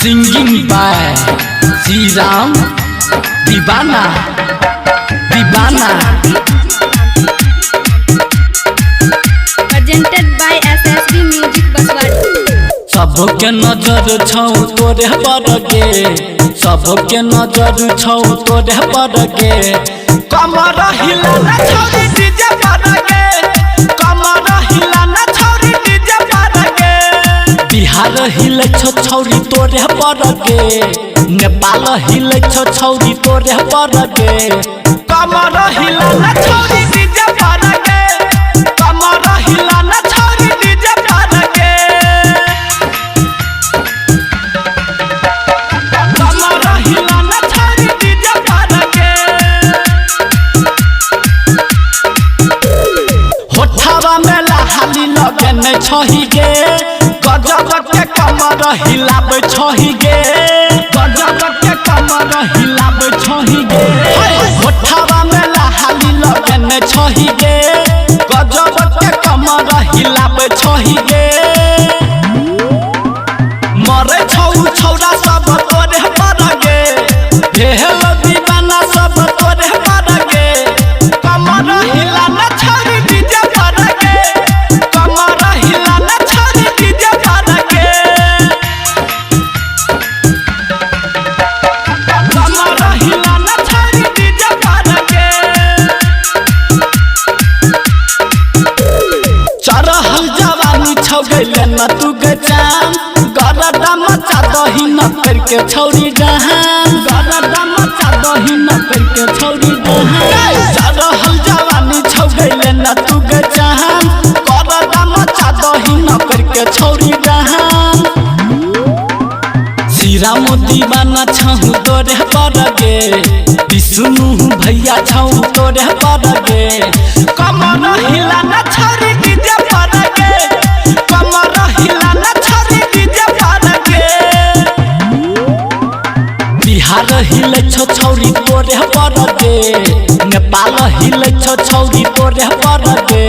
Singing by Sriram Divana presented by SSB Music Baswadi। सबके नजर छौ तोरे पर गे, सबके नजर छौ तोरे पर गे। कमर हिला ना छोरी डीजे पर गे, कमर हिला ना छोरी डीजे पर गे। बिहार हिले छौ छौरी तोरे पर गे, नेपाल हिले छौ छौरी तोरे पर गे। कमर हिला ना छोरी डीजे पर गे, कमर हिला ना छोरी डीजे पर गे। कमर हिला ना छोरी डीजे पर गे। होठवा में लाली लगन छही गे, गजब के कमर हिलाब छही गे, गजब के कमर हिलाब छही गे। होठवा में लाली लगन छही गे, गजब के कमर हिलाब छही गे। मरे छौ छौरा सब तोरे पर गे, भेल दीवाना सब तोरे पर गे। कमर हिला ना छोरी डीजे पर गे, कमर हिला ना छोरी डीजे पर गे। कमर हिला ना छोरी डीजे पर गे। चरहल जवानी छौ गइले न तू गजान, गरदा मचा दही न करके छौरी जहान, गरदा मचा दही न करके छौरी जहान। चरहल जवानी छौ गइले न तू गजान, गरदा मचा दही न करके छौरी जहान। श्रीराम दीवाना छहु तोरे पर गे, विष्णु भैया छौ तोरे पर गे। कमर हिला ना छोरी डीजे पर गे, कमर हिला ना छोरी डीजे पर गे। बिहार हिले छौ छौरी तोरे पर गे, नेपाल हिले छौ छौरी तोरे पर गे।